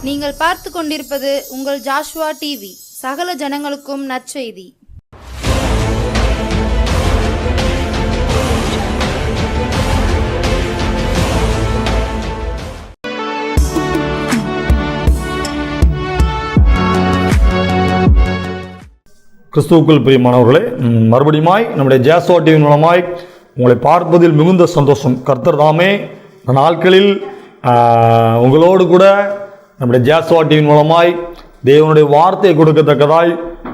நீங்கள் பார்த்து கொண்டிருப்பது உங்கள் ஜாஷ்வா டிவி. சகல ஜனங்களுக்கும் நற்செய்தி. கிறிஸ்துவுக்குள் பிரியமானவர்களே, மறுபடியுமாய் நம்முடைய ஜாஷ்வா டிவி மூலமாய் உங்களை பார்ப்பதில் மிகுந்த சந்தோஷம். கர்த்தர் தாமே நாட்களில் உங்களோடு கூட நம்முடைய ஜாஷ்வா டிவி மூலமாய் தேவனுடைய வார்த்தையை கொடுக்கத்தக்கதாய்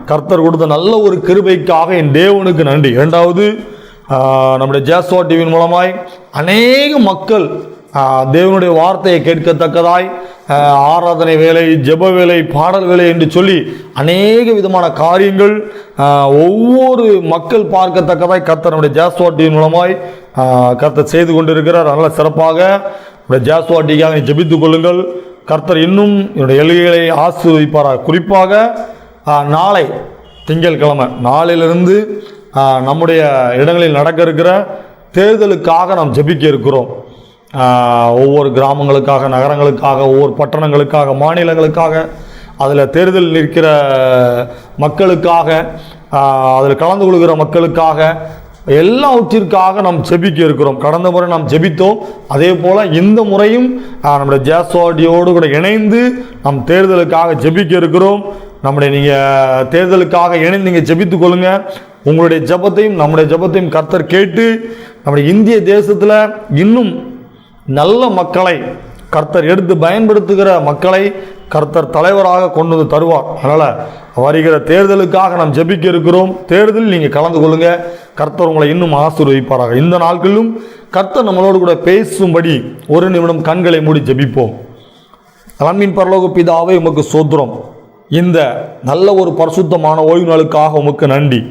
கர்த்தர் கொடுத்த நல்ல ஒரு கிருபைக்காக என் தேவனுக்கு நன்றி. இரண்டாவது, நம்முடைய ஜாஷ்வா டிவி மூலமாய் அநேக மக்கள் தேவனுடைய வார்த்தையை கேட்கத்தக்கதாய் ஆராதனை வேலை, ஜெப வேலை, பாடல் வேலை என்று சொல்லி அநேக விதமான காரியங்கள் ஒவ்வொரு மக்கள் பார்க்கத்தக்கதாய் கர்த்தர் நம்முடைய ஜாஷ்வா டிவி மூலமாய் கர்த்தர் செய்து கொண்டிருக்கிறார். நல்ல சிறப்பாக நம்முடைய ஜாஷ்வா டிவிக்காக ஜெபித்துக் கொள்ளுங்கள். கர்த்தர் இன்னும் என்னுடைய எல்கைகளை ஆசீர்வதிப்பாராக. குறிப்பாக நாளை திங்கட்கிழமை நாளிலிருந்து நம்முடைய இடங்களில் நடக்க இருக்கிற தேர்தலுக்காக நாம் ஜெபிக்க இருக்கிறோம். ஒவ்வொரு கிராமங்களுக்காக, நகரங்களுக்காக, ஒவ்வொரு பட்டணங்களுக்காக, மாநிலங்களுக்காக, அதில் தேர்தல் நிற்கிற மக்களுக்காக, அதில் கலந்து கொள்கிற மக்களுக்காக, எல்லாவற்றிற்காக நாம் ஜெபிக்க இருக்கிறோம். கடந்த முறை நாம் ஜெபித்தோம். அதே போல் இந்த முறையும் நம்முடைய ஜாஷ்வாடியோடு கூட இணைந்து நாம் தேர்தலுக்காக ஜெபிக்க இருக்கிறோம். நீங்கள் தேர்தலுக்காக இணைந்து நீங்கள் ஜெபித்துக் கொள்ளுங்க. உங்களுடைய ஜெபத்தையும் நம்முடைய ஜெபத்தையும் கர்த்தர் கேட்டு நம்முடைய இந்திய தேசத்தில் இன்னும் நல்ல மக்களை கர்த்தர் எடுத்து பயன்படுத்துகிற மக்களை கர்த்தர் தலைவராக கொண்டு வந்து தருவார். அதனால் வருகிற தேர்தலுக்காக நாம் ஜெபிக்க இருக்கிறோம். தேர்தலில் நீங்கள் கலந்து கொள்ளுங்க. கர்த்தர் உங்களை இன்னும் ஆசீர்வதிப்பாராக. இந்த நாட்களிலும் கர்த்தர் நம்மளோடு கூட பேசும்படி ஒரு நிமிடம் கண்களை மூடி ஜெபிப்போம். அன்பின் பரலோக பிதாவே, உமக்கு ஸ்தோத்திரம். இந்த நல்ல ஒரு பரிசுத்தமான ஓய்வு நாளுக்காக உமக்கு நன்றி.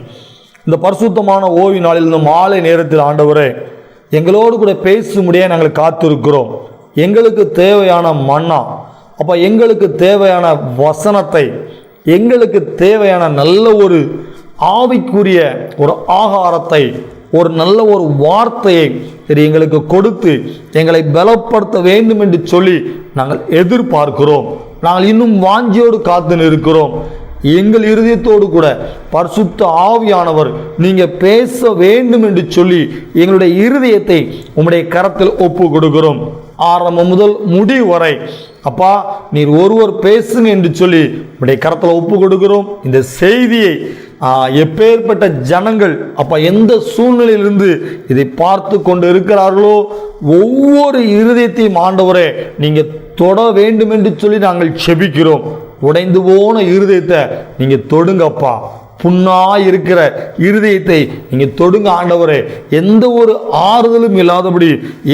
இந்த பரிசுத்தமான ஓய்வு நாளில் இந்த மாலை நேரத்தில் ஆண்டவரே எங்களோடு கூட பேசும்படியே நாங்கள் காத்திருக்கிறோம். எங்களுக்கு தேவையான மன்னா, அப்போ எங்களுக்கு தேவையான வசனத்தை, எங்களுக்கு தேவையான நல்ல ஒரு ஆவிக்குரிய ஒரு ஆகாரத்தை, ஒரு நல்ல ஒரு வார்த்தையை எங்களுக்கு கொடுத்து எங்களை பலப்படுத்த வேண்டும் என்று சொல்லி நாங்கள் எதிர்பார்க்கிறோம். நாங்கள் இன்னும் வாஞ்சியோடு காத்து நிற்கிறோம். எங்கள் இருதயத்தோடு கூட பரிசுத்த ஆவியானவர் நீங்கள் பேச வேண்டும் என்று சொல்லி எங்களுடைய இருதயத்தை உம்முடைய கரத்தில் ஒப்பு கொடுக்கிறோம். ஆரம்பம் முதல் முடிவு வரை அப்பா நீர் ஒருவர் பேசுங்க என்று சொல்லி உம்முடைய கரத்தில் ஒப்பு கொடுக்கிறோம். இந்த செய்தியை எப்பேற்பட்ட ஜனங்கள் அப்பா எந்த சூழ்நிலையிலிருந்து இதை பார்த்து கொண்டு இருக்கிறார்களோ ஒவ்வொரு இருதயத்தையும் ஆண்டவரே நீங்கள் தொட வேண்டும் என்று சொல்லி நாங்கள் செபிக்கிறோம். உடைந்து போன இருதயத்தை நீங்க தொடுங்கப்பா. புண்ணாய் இருக்கிற இருதயத்தை நீங்க தொடுங்க ஆண்டவரே. எந்த ஒரு ஆறுதலும் இல்லாதபடி,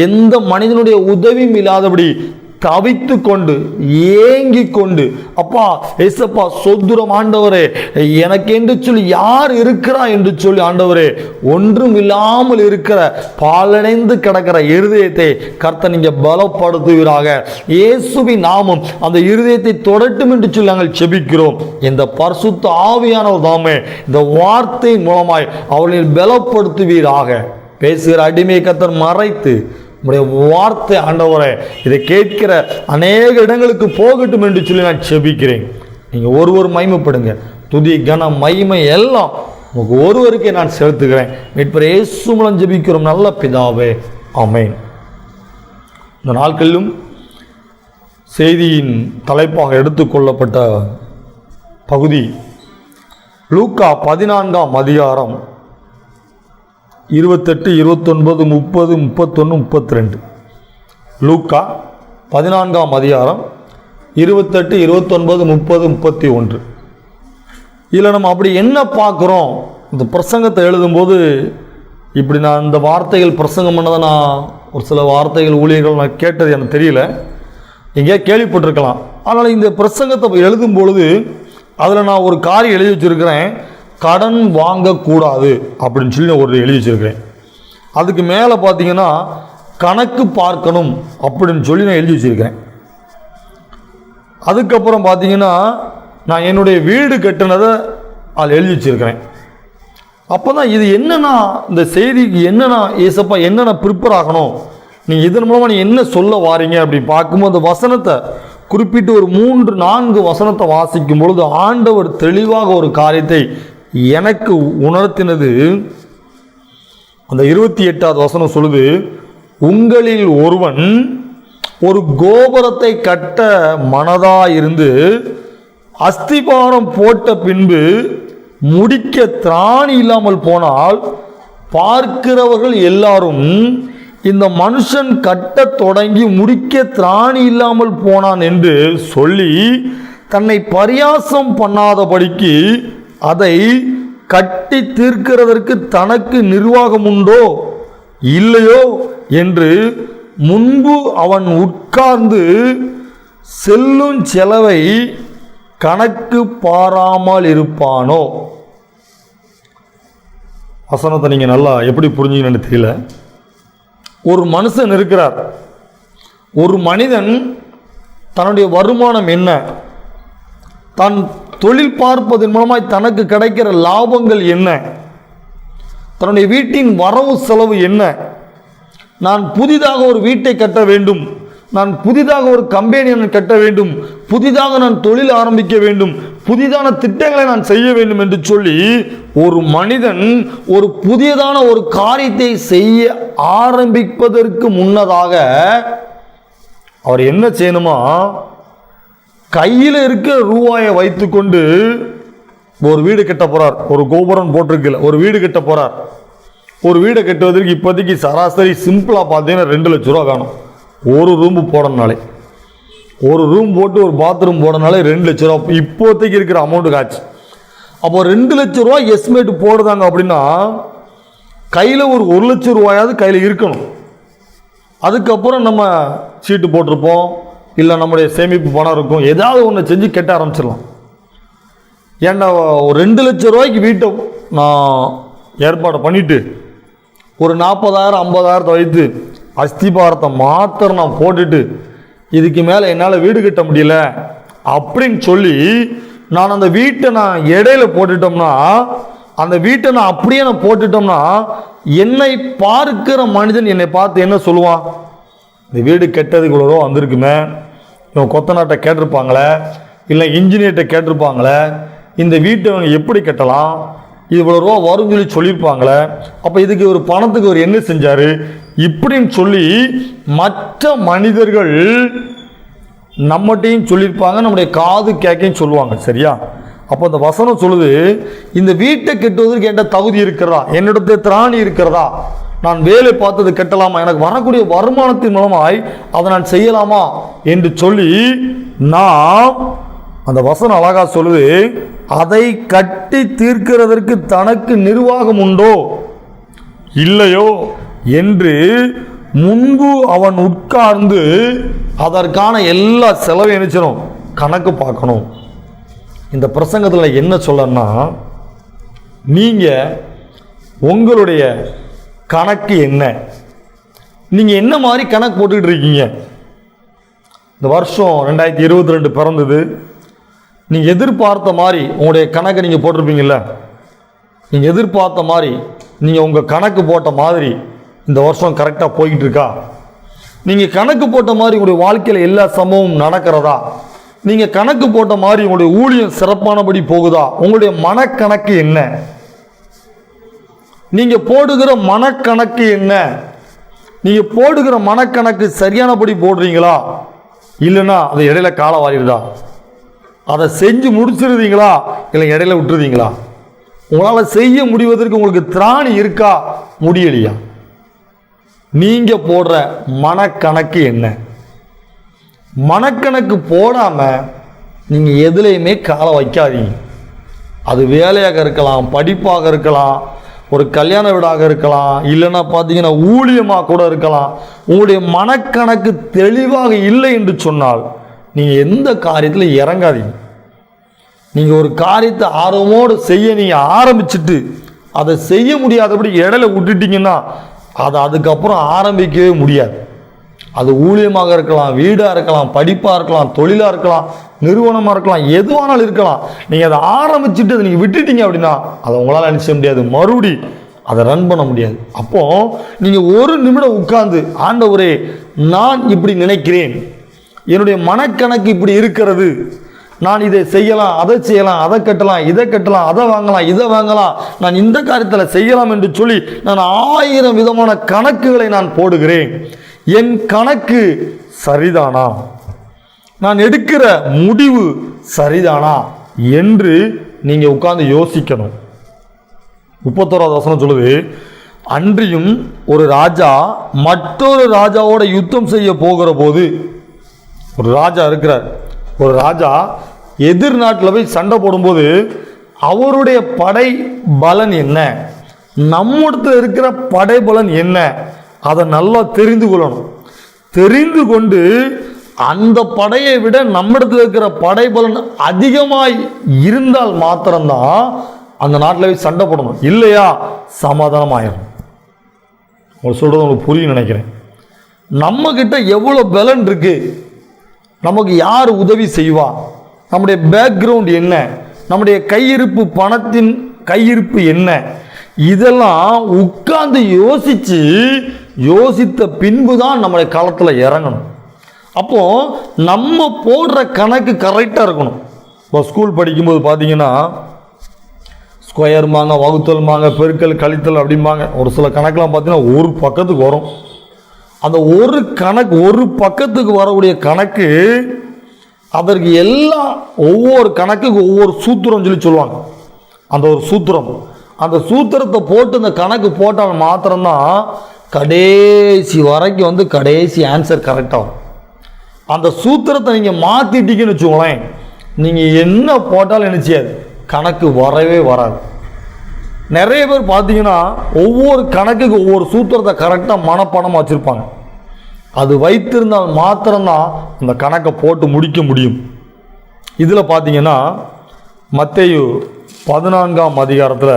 எந்த மனிதனுடைய உதவியும் இல்லாதபடி தவித்து கொண்டு ஏங்கி கொண்டு அப்பா ஏசப்பா சொத்துரம் ஆண்டவரே எனக்கு என்று சொல்லி யார் இருக்கிறா என்று சொல்லி ஆண்டவரே ஒன்றும் இல்லாமல் இருக்கிற பாலடைந்து கிடக்கிற இருதயத்தை கர்த்தர் நீங்க பலப்படுத்துவீராக. இயேசுவின் நாமம் அந்த இருதயத்தை தொடட்டும் என்று சொல்லி நாங்கள் செபிக்கிறோம். இந்த பரிசுத்த ஆவியானவர் தாமே இந்த வார்த்தையின் மூலமாய் அவர்களை பலப்படுத்துவீராக. பேசுகிற அடிமையை கர்த்தர் மறைத்து உடைய வார்த்தை ஆண்டவரே இதை கேட்கிற அநேக இடங்களுக்கு போகட்டும் என்று சொல்லி நான் செபிக்கிறேன். நீங்கள் ஒருவர் மகிமைப்படுங்க. துதி கன மகிமை எல்லாம் உங்களுக்கு ஒருவருக்கே நான் செலுத்துகிறேன். மீட்பர் இயேசு மூலம் ஜெபிக்கிறோம் நல்ல பிதாவே, ஆமென். இந்த நாட்களிலும் செய்தியின் தலைப்பாக எடுத்துக்கொள்ளப்பட்ட பகுதி லூக்கா 14ஆம் அதிகாரம் 28, 29, 30, 31, 32. லூக்கா 14ஆம் அதிகாரம் 28, 29, 30, 31. இதில் நம்ம அப்படி என்ன பார்க்குறோம்? இந்த பிரசங்கத்தை எழுதும்போது இப்படி நான் இந்த வார்த்தைகள் பிரசங்கம் பண்ணதை நான் ஒரு சில வார்த்தைகள் ஊழியர்கள் நான் கேட்டது எனக்கு தெரியல, எங்கேயா கேள்விப்பட்டிருக்கலாம். அதனால் இந்த பிரசங்கத்தை எழுதும் பொழுது அதில் நான் ஒரு காரியம் எழுதி வச்சுருக்கிறேன். கடன் வாங்கக்கூடாது அப்படின்னு சொல்லி ஒரு எழுதி வச்சிருக்கிறேன். அதுக்கு மேலே பார்த்தீங்கன்னா கணக்கு பார்க்கணும் அப்படின்னு சொல்லி நான் எழுதி வச்சிருக்கிறேன். அதுக்கப்புறம் பார்த்தீங்கன்னா நான் என்னுடைய வீடு கட்டினதை அதில் எழுதி வச்சிருக்கிறேன். அப்போ தான் இது என்னன்னா இந்த செய்திக்கு என்னன்னா ஏசப்பா என்னென்ன ப்ரிப்பேர் ஆகணும், நீங்கள் இதன் மூலமாக நீ என்ன சொல்ல வாரீங்க அப்படி பார்க்கும்போது அந்த வசனத்தை குறிப்பிட்டு ஒரு 3-4 வசனத்தை வாசிக்கும் பொழுது ஆண்டவர் தெளிவாக ஒரு காரியத்தை எனக்கு உணர்த்தினது. அந்த 28வது வசனம் சொல்லுது, உங்களில் ஒருவன் ஒரு கோபுரத்தை கட்ட மனதாயிருந்து அஸ்திபாரம் போட்ட பின்பு முடிக்க திராணி இல்லாமல் போனால் பார்க்கிறவர்கள் எல்லாரும் இந்த மனுஷன் கட்ட தொடங்கி முடிக்க திராணி இல்லாமல் போனான் என்று சொல்லி தன்னை பரியாசம் பண்ணாதபடிக்கு அதை கட்டி தீர்க்கிறதற்கு தனக்கு நிர்வாகம் உண்டோ இல்லையோ என்று முன்பு அவன் உட்கார்ந்து செல்லும் செலவை கணக்கு பாராமல் இருப்பானோ. வசனத்தை நீங்கள் நல்லா எப்படி புரிஞ்சுக்கணும்னு தெரியல. ஒரு மனுஷன் இருக்கிறார், ஒரு மனிதன் தன்னுடைய வருமானம் என்ன, தான் தொழில் பார்ப்பதன் மூலமாய் தனக்கு கிடைக்கிற லாபங்கள் என்ன, தன்னுடைய வீட்டின் வரவு செலவு என்ன, நான் புதிதாக ஒரு வீட்டை கட்ட வேண்டும், நான் புதிதாக ஒரு கம்பெனியை கட்ட வேண்டும், புதிதாக நான் தொழில் ஆரம்பிக்க வேண்டும், புதிதான திட்டங்களை நான் செய்ய வேண்டும் என்று சொல்லி ஒரு மனிதன் ஒரு புதியதான ஒரு காரியத்தை செய்ய ஆரம்பிப்பதற்கு முன்னதாக அவர் என்ன செய்யணுமா, கையில் இருக்கிற ரூபாயை வைத்துக்கொண்டு ஒரு வீடு கட்ட போறார். ஒரு கோபுரம் போட்டிருக்கல, ஒரு வீடு கட்ட போறார். ஒரு வீடை கட்டுவதற்கு இப்போதைக்கு சராசரி சிம்பிளாக பார்த்தீங்கன்னா 2 லட்ச ரூபா வேணும். ஒரு ரூம் போடணுனாலே, ஒரு ரூம் போட்டு ஒரு பாத்ரூம் போடனாலே 2 லட்ச ரூபா இப்போதைக்கு இருக்கிற அமௌண்ட்டு காட்சி. அப்போ 2 லட்ச ரூபா எஸ்டிமேட் போடுறாங்க அப்படின்னா கையில் ஒரு 1 லட்ச ரூபாயாவது கையில் இருக்கணும். அதுக்கப்புறம் நம்ம சீட்டு போட்டிருப்போம், இல்லை நம்முடைய சேமிப்பு பணம் இருக்கும், ஏதாவது ஒன்று செஞ்சு கட்ட ஆரம்பிச்சிடலாம். ஏன்னா 2 லட்ச ரூபாய்க்கு வீட்டை நான் ஏற்பாடு பண்ணிவிட்டு ஒரு 40,000 50,000 வைத்து அஸ்திபாரத்தை மாத்திரம் நான் போட்டுட்டு இதுக்கு மேலே என்னால் வீடு கட்ட முடியல அப்படின்னு சொல்லி நான் அந்த வீட்டை நான் இடையில போட்டுட்டோம்னா, அந்த வீட்டை நான் அப்படியே நான் போட்டுட்டோம்னா என்னை பார்க்கிற மனிதன் என்னை பார்த்து என்ன சொல்லுவான், இந்த வீடு கெட்டதுக்கு இவ்வளோ ரூபா வந்திருக்குமே, இவன் கொத்தனாட்டை கேட்டிருப்பாங்களே, இல்லை இன்ஜினியர்கிட்ட கேட்டிருப்பாங்களே, இந்த வீட்டை அவங்க எப்படி கட்டலாம், இவ்வளோ ரூபா வரும்னு சொல்லி சொல்லியிருப்பாங்களே, அப்போ இதுக்கு ஒரு பணத்துக்கு ஒரு என்ன செஞ்சார் இப்படின்னு சொல்லி மற்ற மனிதர்கள் நம்மகிட்டையும் சொல்லியிருப்பாங்க, நம்முடைய காது கேட்கையும் சொல்லுவாங்க. சரியா? அப்போ அந்த வசனம் சொல்லுது, இந்த வீட்டை கட்டுவதற்கு என்கிட்ட தகுதி இருக்கிறதா, என்னிடத்தை திராணி இருக்கிறதா, நான் வேலை பார்த்தது கட்டலாமா, எனக்கு வரக்கூடிய வருமானத்தின் மூலமாய் அதை நான் செய்யலாமா என்று சொல்லி நாம் அந்த வசனம் அழகா சொல்லுது, அதை கட்டி தீர்க்கிறதற்கு தனக்கு நிர்வாகம் உண்டோ இல்லையோ என்று முன்பு அவன் உட்கார்ந்து அதற்கான எல்லா செலவையும் நினைச்சணும் கணக்கு பார்க்கணும். இந்த பிரசங்கத்தில் என்ன சொல்லன்னா, நீங்கள் உங்களுடைய கணக்கு என்ன, நீங்கள் என்ன மாதிரி கணக்கு போட்டுக்கிட்டு இருக்கீங்க. இந்த வருஷம் 2022 பிறந்தது, நீங்கள் எதிர்பார்த்த மாதிரி உங்களுடைய கணக்கை நீங்கள் போட்டிருப்பீங்கள்ல, நீங்கள் எதிர்பார்த்த மாதிரி நீங்கள் உங்கள் கணக்கு போட்ட மாதிரி இந்த வருஷம் கரெக்டாக போய்கிட்டு இருக்கா, நீங்கள் கணக்கு போட்ட மாதிரி உங்களுடைய வாழ்க்கையில் எல்லா சம்பவமும் நடக்கிறதா, நீங்கள் கணக்கு போட்ட மாதிரி உங்களுடைய ஊழியம் சிறப்பானபடி போகுதா, உங்களுடைய மனக்கணக்கு என்ன, நீங்கள் போடுகிற மனக்கணக்கு என்ன, நீங்கள் போடுகிற மனக்கணக்கு சரியானபடி போடுறீங்களா, இல்லைன்னா அதை இடையில கால வாரிடுதா, அதை செஞ்சு முடிச்சிருந்தீங்களா இல்லை இடையில விட்டுருதீங்களா, உங்களால் செய்ய முடிவதற்கு உங்களுக்கு திராணி இருக்கா முடியலையா, நீங்கள் போடுற மனக்கணக்கு என்ன. மனக்கணக்கு போடாமல் நீங்கள் எதுலேயுமே காலை வைக்காதீங்க. அது வேலையாக இருக்கலாம், படிப்பாக இருக்கலாம், ஒரு கல்யாண வீடாக இருக்கலாம், இல்லைன்னா பார்த்தீங்கன்னா ஊழியமாக கூட இருக்கலாம். உங்களுடைய மனக்கணக்கு தெளிவாக இல்லை என்று சொன்னால் நீங்கள் எந்த காரியத்தில் இறங்காதீங்க. நீங்கள் ஒரு காரியத்தை ஆர்வமோடு செய்ய நீங்கள் ஆரம்பிச்சுட்டு அதை செய்ய முடியாதபடி இடையில விட்டுட்டீங்கன்னா அதை அதுக்கப்புறம் ஆரம்பிக்கவே முடியாது. அது ஊழியமாக இருக்கலாம், வீடாக இருக்கலாம், படிப்பாக இருக்கலாம், தொழிலாக இருக்கலாம், நிறுவனமாக இருக்கலாம், எதுவானாலும் இருக்கலாம். நீங்கள் அதை ஆரம்பிச்சுட்டு அதை நீங்கள் விட்டுட்டீங்க அப்படின்னா அதை உங்களால் என்ன செய்ய முடியாது, மறுபடி அதை ரன் பண்ண முடியாது. அப்போது நீங்கள் ஒரு நிமிடம் உட்கார்ந்து, ஆண்டவரே நான் இப்படி நினைக்கிறேன், என்னுடைய மனக்கணக்கு இப்படி இருக்கிறது, நான் இதை செய்யலாம், அதை செய்யலாம், அதை கட்டலாம், இதை கட்டலாம், அதை வாங்கலாம், இதை வாங்கலாம், நான் இந்த காரியத்தில் செய்யலாம் என்று சொல்லி நான் 1000 விதமான கணக்குகளை நான் போடுகிறேன். என் கணக்கு சரிதானா, நான் எடுக்கிற முடிவு சரிதானா என்று நீங்க உட்கார்ந்து யோசிக்கணும். 31வது வசனம் சொல்லுது, அன்றியும் ஒரு ராஜா மற்றொரு ராஜாவோட யுத்தம் செய்ய போகிற போது, ஒரு ராஜா இருக்கிறார், ஒரு ராஜா எதிர் நாட்டில் போய் சண்டை போடும்போது அவருடைய படை பலன் என்ன, நம்மிடத்தில் இருக்கிற படை பலன் என்ன, அதை நல்லா தெரிந்து கொள்ளணும். தெரிந்து கொண்டு அந்த படையை விட நம்மிடத்தில் இருக்கிற படை பலன் அதிகமாய் இருந்தால் மாத்திரம்தான் அந்த நாட்டில் போய் சண்டை போடணும். இல்லையா சமாதானம் ஆயிடும். உங்களுக்கு சொல்றது உங்களுக்கு புரியும் நினைக்கிறேன். நம்ம கிட்ட எவ்வளோ பலன் இருக்கு, நமக்கு யார் உதவி செய்வா, நம்முடைய பேக்ரவுண்ட் என்ன, நம்முடைய கையிருப்பு, பணத்தின் கையிருப்பு என்ன, இதெல்லாம் உட்கார்ந்து யோசித்த பின்பு தான் நம்முடைய காலத்தில் இறங்கணும். அப்போ நம்ம போடுற கணக்கு கரெக்டாக இருக்கணும். இப்போ ஸ்கூல் படிக்கும்போது பார்த்தீங்கன்னா ஸ்கொயர்மாங்க, வகுத்தல்மாங்க, பெருக்கல், கழித்தல் அப்படிம்பாங்க. ஒரு சில கணக்கெலாம் பார்த்தீங்கன்னா ஒரு பக்கத்துக்கு வரும். அந்த ஒரு கணக்கு, ஒரு பக்கத்துக்கு வரக்கூடிய கணக்கு, அதற்கு எல்லாம் ஒவ்வொரு கணக்குக்கு ஒவ்வொரு சூத்திரம் சொல்லி சொல்லுவாங்க. அந்த ஒரு சூத்திரம், அந்த சூத்திரத்தை போட்டு இந்த கணக்கு போட்டால் மாத்திரம்தான் கடைசி வரைக்கும் கடைசி ஆன்சர் கரெக்டாகும். அந்த சூத்திரத்தை நீங்கள் மாற்றிட்டீங்கன்னு வச்சுக்கோங்களேன், நீங்கள் என்ன போட்டாலும் என்ன செய்யாது, கணக்கு வரவே வராது. நிறைய பேர் பார்த்தீங்கன்னா ஒவ்வொரு கணக்குக்கு ஒவ்வொரு சூத்திரத்தை கரெக்டாக மனப்பாடமாக வச்சுருப்பாங்க. அது வைத்திருந்தால் மாத்திரம்தான் அந்த கணக்கை போட்டு முடிக்க முடியும். இதில் பார்த்தீங்கன்னா மத்தேயு 14ஆம் அதிகாரத்தில்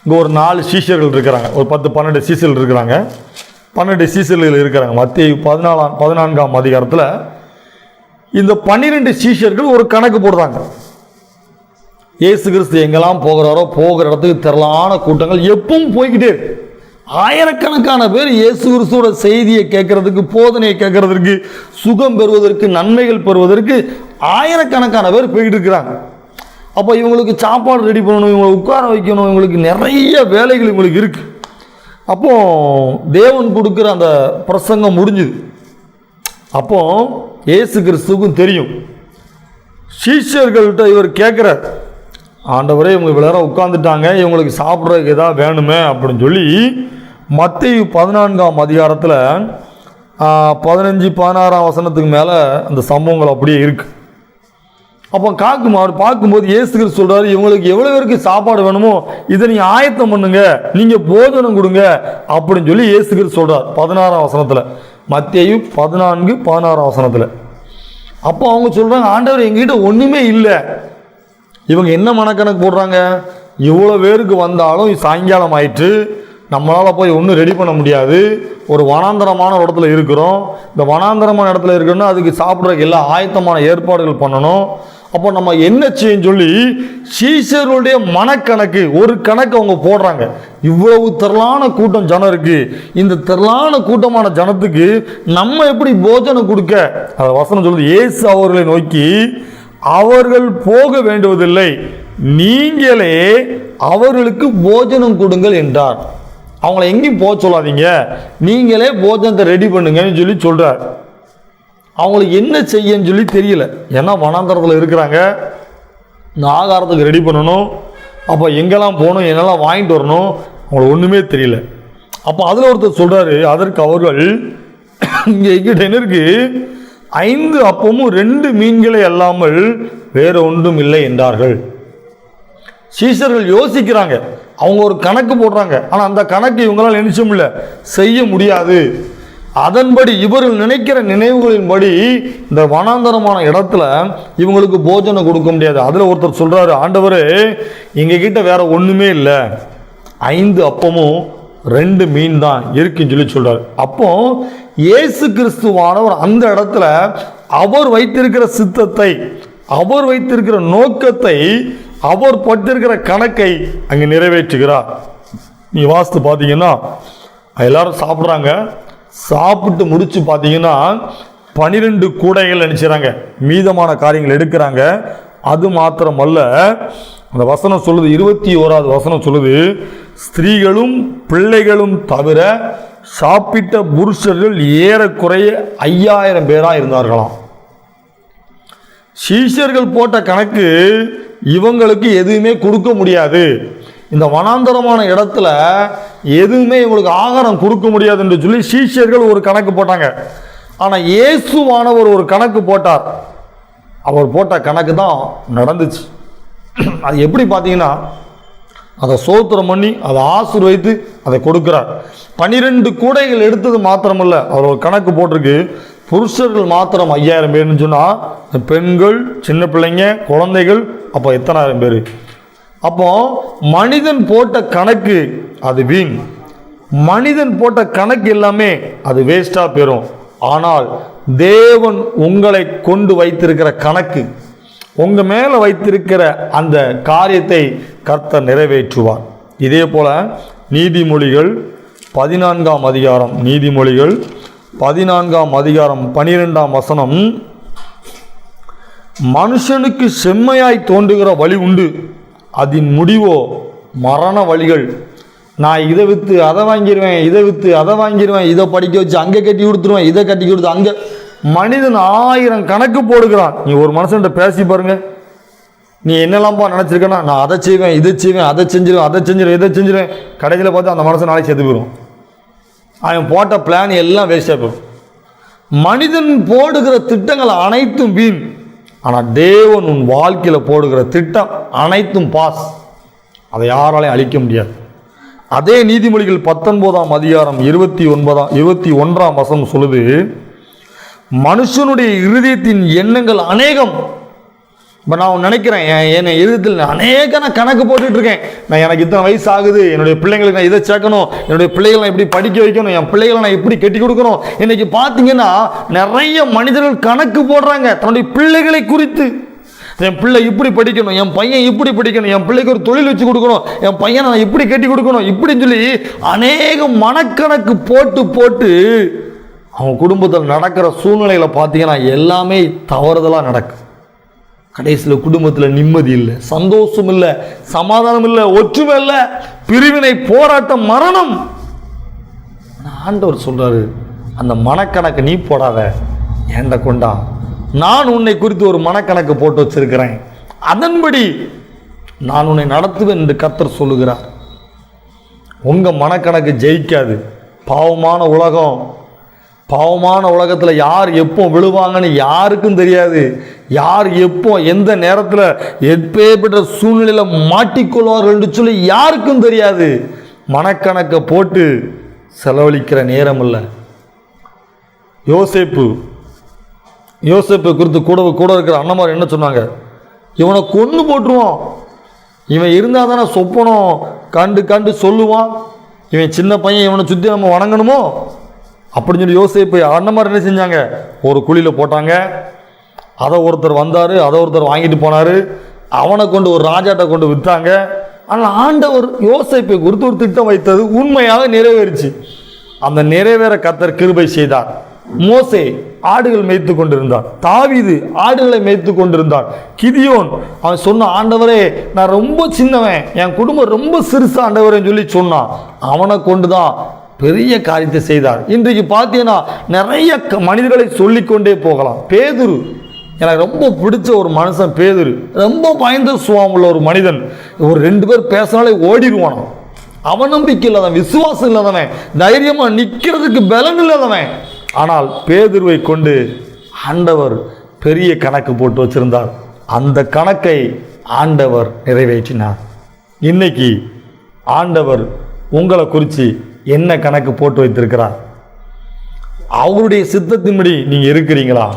இங்கே ஒரு 4 சீஷர்கள் இருக்கிறாங்க, ஒரு 10-12 சீஷர்கள் இருக்கிறாங்க, 12 சீஷர்கள் இருக்கிறாங்க. மத்தேயு 14ஆம் அதிகாரத்தில் இந்த 12 சீஷர்கள் ஒரு கணக்கு போடுறாங்க. இயேசு கிறிஸ்து எங்கெல்லாம் போகிறாரோ போகிற இடத்துக்கு திரளான கூட்டங்கள் எப்பவும் போய்கிட்டே இருக்கு. ஆயிரக்கணக்கான பேர் இயேசு கிறிஸ்துவோட செய்தியை கேட்கறதுக்கு, போதனையை கேட்கறதுக்கு, சுகம் பெறுவதற்கு, நன்மைகள் பெறுவதற்கு ஆயிரக்கணக்கான பேர் போய்கிட்டு இருக்கிறாங்க. அப்போ இவங்களுக்கு சாப்பாடு ரெடி பண்ணணும், இவங்களை உட்கார வைக்கணும், இவங்களுக்கு நிறைய வேலைகள் இவங்களுக்கு இருக்கு. அப்போ தேவன் கொடுக்குற அந்த பிரசங்கம் முடிஞ்சுது. அப்போ இயேசு கிறிஸ்துவுக்கும் தெரியும். சீஷர்கள்ட்ட இவர் கேட்குறார், ஆண்டவரே இவங்க இவ்வளோ நேரம் உட்காந்துட்டாங்க, இவங்களுக்கு சாப்பிட்றதுக்கு எதாவது வேணுமே அப்படின்னு சொல்லி மத்தேயு 14ஆம் அதிகாரத்தில் 15-16 வசனத்துக்கு மேலே அந்த சம்பவங்கள் அப்படியே இருக்கு. அப்போ அவர் பார்க்கும்போது இயேசு கிறிஸ்து சொல்றாரு, இவங்களுக்கு எவ்வளோ பேருக்கு சாப்பாடு வேணுமோ இதை நீங்கள் ஆயத்தம் பண்ணுங்க, நீங்கள் போஜனம் கொடுங்க அப்படின்னு சொல்லி இயேசு கிறிஸ்து சொல்றார் 16ஆம் வசனத்தில், மத்தேயு 14-16 வசனத்தில். அப்போ அவங்க சொல்றாங்க, ஆண்டவர் எங்ககிட்ட ஒன்றுமே இல்லை. இவங்க என்ன மனக்கணக்கு போடுறாங்க, இவ்வளோ பேருக்கு வந்தாலும் சாயங்காலம் ஆயிட்டு நம்மளால் போய் ஒன்றும் ரெடி பண்ண முடியாது, ஒரு வனாந்தரமான இடத்துல இருக்கிறோம், இந்த வனாந்தரமான இடத்துல இருக்கணும்னா அதுக்கு சாப்பிட்றதுக்கு எல்லா ஆயத்தமான ஏற்பாடுகள் பண்ணணும். அப்போ நம்ம என்ன செய்யும் சொல்லி சீஷர்களுடைய மனக்கணக்கு, ஒரு கணக்கு அவங்க போடுறாங்க. இவ்வளவு திரளான கூட்டம் ஜனம் இருக்கு, இந்த திரளான கூட்டமான ஜனத்துக்கு நம்ம எப்படி போஜனம் கொடுக்க, அந்த வசனம் சொல்லுது, இயேசு அவர்களை நோக்கி, அவர்கள் போக வேண்டுவதில்லை, நீங்களே அவர்களுக்கு போஜனம் கொடுங்கள் என்றார். அவங்கள எங்கேயும் போக சொல்லாதீங்க, நீங்களே போஜனத்தை ரெடி பண்ணுங்கன்னு சொல்லி சொல்றார். அவங்களுக்கு என்ன செய்யன்னு சொல்லி தெரியல, ஏன்னா வனாந்தரத்தில் இருக்கிறாங்க, இந்த ஆகாரத்துக்கு ரெடி பண்ணணும், அப்போ எங்கெல்லாம் போகணும், என்னெல்லாம் வாங்கிட்டு வரணும், அவங்களுக்கு ஒன்றுமே தெரியல. அப்போ அதில் ஒருத்தர் சொல்றாரு, அதற்கு அவர்கள், இங்கே எங்கிட்ட என்ன இருக்கு, 5 அப்பமும் 2 மீன்களை அல்லாமல் வேற ஒன்றும் இல்லை என்றார்கள். சீஷர்கள் யோசிக்கிறாங்க, அவங்க ஒரு கணக்கு போடுறாங்க, ஆனால் அந்த கணக்கு இவங்களால் நினைச்சும் இல்லை, செய்ய முடியாது. அதன்படி இவர்கள் நினைக்கிற நினைவுகளின்படி இந்த வனாந்தரமான இடத்துல இவங்களுக்கு போஜனம் கொடுக்க முடியாது. அதில் ஒருத்தர் சொல்றாரு, ஆண்டவரே எங்க கிட்ட வேற ஒண்ணுமே இல்லை, 5 அப்பமும் 2 மீன் தான் இருக்குன்னு சொல்லி சொல்றாரு. அப்போ இயேசு கிறிஸ்துவானவர் அந்த இடத்துல அவர் வைத்திருக்கிற சித்தத்தை, அவர் வைத்திருக்கிற நோக்கத்தை, அவர் பட்டிருக்கிற கணக்கை அங்கே நிறைவேற்றுகிறார். நீ வாசித்து பார்த்தீங்கன்னா எல்லாரும் சாப்பிட்றாங்க, சாப்பிட்டு முடிச்சு பார்த்தீங்கன்னா 12 கூடைகள் நினைச்சாங்க, மீதமான காரியங்கள் எடுக்கிறாங்க. அது மாத்திரமல்ல, அந்த வசனம் சொல்லுது, 21வது வசனம் சொல்லுது, ஸ்திரீகளும் பிள்ளைகளும் தவிர சாப்பிட்ட புருஷர்கள் ஏறக்குறைய 5000 பேரா இருந்தார்களாம். சீஷர்கள் போட்ட கணக்கு இவங்களுக்கு எதுவுமே கொடுக்க முடியாது, இந்த வனாந்தரமான இடத்துல எதுவுமே இவங்களுக்கு ஆகாரம் கொடுக்க முடியாது என்று சொல்லி சீஷர்கள் ஒரு கணக்கு போட்டாங்க. ஆனால் இயேசுவானவர் ஒரு கணக்கு போட்டார். அவர் போட்ட கணக்கு தான் நடந்துச்சு. அது எப்படி பார்த்தீங்கன்னா, அதை சோத்திரம் பண்ணி அதை ஆசீர்வதித்து அதை கொடுக்கிறார். 12 கூடைகள் எடுத்தது மாத்திரமல்ல, அவர் ஒரு கணக்கு போட்டிருக்கு. புருஷர்கள் மாத்திரம் 5000 பேர்னு சொன்னால், பெண்கள், சின்ன பிள்ளைங்க, குழந்தைகள், அப்போ எத்தனாயிரம் பேர்? அப்போ மனிதன் போட்ட கணக்கு அது வீண், மனிதன் போட்ட கணக்கு எல்லாமே அது வேஸ்டா போயிடும். ஆனால் தேவன் உங்களை கொண்டு வைத்திருக்கிற கணக்கு, உங்க மேல வைத்திருக்கிற அந்த காரியத்தை கர்த்தர் நிறைவேற்றுவார். இதே போல நீதிமொழிகள் 14ஆம் அதிகாரம், நீதிமொழிகள் 14ஆம் அதிகாரம் 12ஆம் வசனம், மனுஷனுக்கு செம்மையாய் தோன்றுகிற வழி உண்டு, அதன் முடிவோ மரண வழிகள். நான் இதை விற்று அதை வாங்கிடுவேன், இதை விற்று அதை வாங்கிடுவேன், இதை படிக்க வச்சு அங்கே கட்டி கொடுத்துருவேன், இதை கட்டி கொடுத்து அங்கே. மனிதன் 1000 கணக்கு போடுகிறான். நீ ஒரு மனுஷன்கிட்ட பேசி பாருங்க, நீ என்னெல்லாம்ப்பா நினச்சிருக்கனா, நான் அதை செய்வேன், இதை செய்வேன், அதை செஞ்சிருவேன், அதை செஞ்சிருவேன், இதை செஞ்சிருவேன். கடைசியில் பார்த்து அந்த மனுஷன் நாளைக்கு செத்து போயிடும். அவன் போட்ட பிளான் எல்லாம் வேஸ்டாக போயிடும். மனிதன் போடுகிற திட்டங்கள் அனைத்தும் வீண். ஆனால் தேவன் உன் வாழ்க்கையில் போடுகிற திட்டம் அனைத்தும் பாஸ், அதை யாராலையும் அழிக்க முடியாது. அதே நீதிமொழிகள் 19ஆம் அதிகாரம் 21ஆம் வசனம் சொல்லுது, மனுஷனுடைய இருதயத்தின் எண்ணங்கள் அநேகம். இப்போ நான் நினைக்கிறேன், என் இருதயத்தில் அநேக நான் கணக்கு போட்டுட்டு இருக்கேன். நான் எனக்கு இத்தனை வயசு ஆகுது, என்னுடைய பிள்ளைங்களுக்கு நான் இதை சேர்க்கணும், என்னுடைய பிள்ளைகளை நான் இப்படி படிக்க வைக்கணும், என் பிள்ளைகளை நான் இப்படி கட்டி கொடுக்கணும். இன்னைக்கு பார்த்தீங்கன்னா நிறைய மனிதர்கள் கணக்கு போடுறாங்க தன்னுடைய பிள்ளைகளை குறித்து. என் பிள்ளை இப்படி படிக்கணும், என் பையன் இப்படி படிக்கணும், என் பிள்ளைக்கு ஒரு தொழில் வச்சு கொடுக்கணும், என் பையனை நான் இப்படி கட்டி கொடுக்கணும், இப்படின்னு சொல்லி அநேக மனக்கணக்கு போட்டு போட்டு அவங்க குடும்பத்தில் நடக்கிற சூழ்நிலைகளை பார்த்தீங்கன்னா எல்லாமே தவறுதலாக நடக்கும். கடைசியில் குடும்பத்தில் நிம்மதி இல்லை, சந்தோஷம் இல்லை, சமாதானம் இல்லை, ஒற்றுமை இல்லை, பிரிவினை, போராட்டம், மரணம். ஆண்டவர் சொல்றாரு, அந்த மனக்கணக்கு நீ போடாத, ஏண்ட கொண்டா, நான் உன்னை குறித்து ஒரு மனக்கணக்கு போட்டு வச்சிருக்கிறேன், அதன்படி நான் உன்னை நடத்துவேன் என்று கர்த்தர் சொல்லுகிறார். உங்க மனக்கணக்கு ஜெயிக்காது. பாவமான உலகம், பாவமான உலகத்தில் யார் எப்போ விழுவாங்கன்னு யாருக்கும் தெரியாது. யார் எப்போ எந்த நேரத்தில் எப்பேற்பட்ட சூழ்நிலையில் மாட்டிக்கொள்வார்கள் என்று சொல்லி யாருக்கும் தெரியாது. மனக்கணக்கை போட்டு செலவழிக்கிற நேரம் இல்லை. யோசேப்பு குறித்து கூட இருக்கிற அண்ணமார் என்ன சொன்னாங்க, இவனை கொன்று போட்டுருவான், இவன் இருந்தால் தானே சொப்பனம் கண்டு கண்டு சொல்லுவான், இவன் சின்ன பையன், இவனை சுற்றி நம்ம வணங்கணுமோ அப்படின்னு சொல்லி யோசேப்பு அண்ணமார் என்ன செஞ்சாங்க, ஒரு குழியில் போட்டாங்க. அதை ஒருத்தர் வந்தார், அதை ஒருத்தர் வாங்கிட்டு போனார், அவனை கொண்டு ஒரு ராஜாட்டை கொண்டு விற்றாங்க. ஆனால் ஆண்டவர் யோசேப்பை குறித்து ஒரு திட்டம் வைத்தது உண்மையாக நிறைவேறிச்சு. அந்த நிறைவேற கர்த்தர் கிருபை செய்தார். மோசே ஆடுகள் மேய்த்து கொண்டிருந்தார், தாவீது ஆடுகளை மேய்த்து கொண்டிருந்தார். கிதியோன் அவன் சொன்ன, ஆண்டவரே நான் ரொம்ப சின்னவன், என் குடும்பம் ரொம்ப சிறுசு ஆண்டவரேன்னு சொல்லி சொன்னான். அவனை கொண்டுதான் பெரிய காரியத்தை செய்தார். இன்றைக்கு பார்த்தீங்கன்னா நிறைய மனிதர்களை சொல்லிக்கொண்டே போகலாம். பேதுரு எனக்கு ரொம்ப பிடிச்ச ஒரு மனுஷன் பேதுரு. ரொம்ப பயந்த சுபாவம் உள்ள ஒரு மனிதன். ஒரு 2 பேர் பேசினாலே ஓடிடுவானோ. அவநம்பிக்கை இல்லாதவன், விசுவாசம் இல்லாதவன், தைரியமா நிற்கிறதுக்கு பலன் இல்லாதவன். ஆனால் பேதுருவை கொண்டு ஆண்டவர் பெரிய கணக்கு போட்டு வச்சிருந்தார். அந்த கணக்கை ஆண்டவர் நிறைவேற்றினார். இன்னைக்கு ஆண்டவர் உங்களை குறித்து என்ன கணக்கு போட்டு வைத்திருக்கிறார்? அவருடைய சித்தத்தின்படி நீங்க இருக்கிறீங்களா?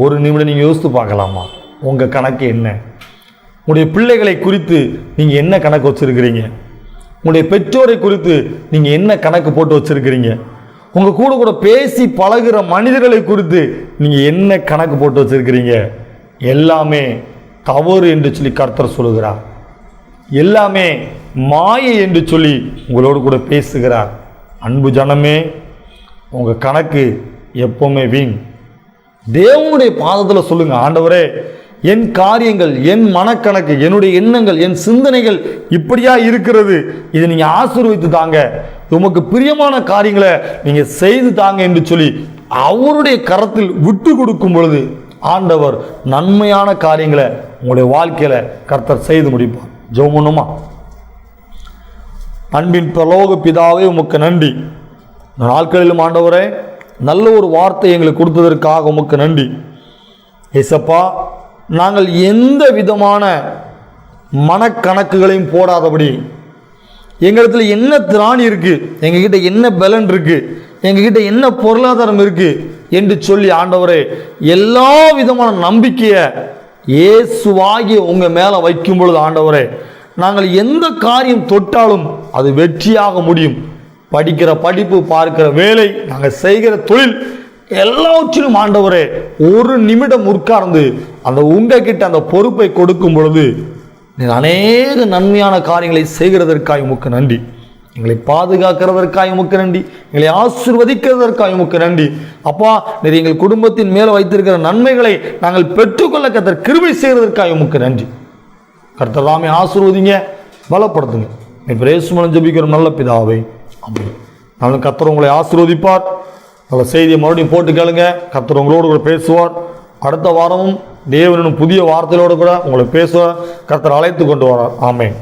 ஒரு நிமிடம் நீங்க யோசித்து பார்க்கலாமா? உங்க கணக்கு என்ன? உங்களுடைய பிள்ளைகளை குறித்து நீங்க என்ன கணக்கு வச்சிருக்கிறீங்க? உங்களுடைய பெற்றோரை குறித்து நீங்க என்ன கணக்கு போட்டு வச்சிருக்கிறீங்க? உங்க கூட பேசி பழகுற மனிதர்களை குறித்து நீங்க என்ன கணக்கு போட்டு வச்சிருக்கிறீங்க? எல்லாமே தவறு என்று சொல்லி கர்த்தர் சொல்லுகிறார். எல்லாமே மாயை என்று சொல்லி உங்களோடு கூட பேசுகிறார். அன்பு ஜனமே, உங்க கணக்கு எப்பவுமே வீண். தேவனுடைய பாதத்தில் சொல்லுங்க, ஆண்டவரே என் காரியங்கள், என் மனக்கணக்கு, என்னுடைய எண்ணங்கள், என் சிந்தனைகள் இப்படியா இருக்கிறது, இதை நீங்க ஆசீர்வதித்து தாங்க, உமக்கு பிரியமான காரியங்களை நீங்க செய்து தாங்க என்று சொல்லி அவருடைய கரத்தில் விட்டு கொடுக்கும் பொழுது ஆண்டவர் நன்மையான காரியங்களை உங்களுடைய வாழ்க்கையில கர்த்தர் செய்து முடிப்பார். ஜெபம் பண்ணுமா? அன்பின் பரலோக பிதாவே, உமக்கு நன்றி. நாட்களிலும் ஆண்டவரே நல்ல ஒரு வார்த்தை எங்களுக்கு கொடுத்ததற்காக உமக்கு நன்றி. ஏசப்பா, நாங்கள் எந்த விதமான மனக்கணக்குகளையும் போடாதபடி, எங்களிடத்துல என்ன திராணி இருக்கு, எங்ககிட்ட என்ன பலன் இருக்கு, எங்ககிட்ட என்ன பொருளாதாரம் இருக்கு என்று சொல்லி ஆண்டவரே எல்லா விதமான நம்பிக்கையை இயேசுவாகிய உங்க மேல வைக்கும் பொழுது ஆண்டவரே, நாங்கள் எந்த காரியம் தொட்டாலும் அது வெற்றியாக முடியும். படிக்கிற படிப்பு, பார்க்கிற வேலை, நாங்கள் செய்கிற தொழில் எல்லாவற்றிலும் ஆண்டவரே ஒரு நிமிடம் உட்கார்ந்து அந்த உங்ககிட்ட அந்த பொறுப்பை கொடுக்கும் பொழுது நீர் அநேக நன்மையான காரியங்களை செய்கிறதற்காக உமக்கு நன்றி. எங்களை பாதுகாக்கிறதற்காக உமக்கு நன்றி. எங்களை ஆசீர்வதிக்கிறதற்காக உமக்கு நன்றி. அப்பா, நீர் எங்கள் குடும்பத்தின் மேலே வைத்திருக்கிற நன்மைகளை நாங்கள் பெற்றுக்கொள்ள கர்த்தர் கிருபை செய்கிறதற்காக உமக்கு நன்றி. கர்த்தர் தாமே ஆசீர்வதிங்க, பலப்படுத்துங்க. இப்போ இயேசு மூலம் ஜெபிக்கிற நல்ல பிதாவே, ஆமென். நானும் கர்த்தர் உங்களை ஆசீர்வதிப்பார். நல்ல செய்தியை மறுபடியும் போட்டு கேளுங்க. கர்த்தர் உங்களோடு கூட பேசுவார். அடுத்த வாரமும் தேவனும் புதிய வார்த்தையோடு கூட உங்களை பேசுவார். கர்த்தர் அழைத்து கொண்டு வரார். ஆமென்.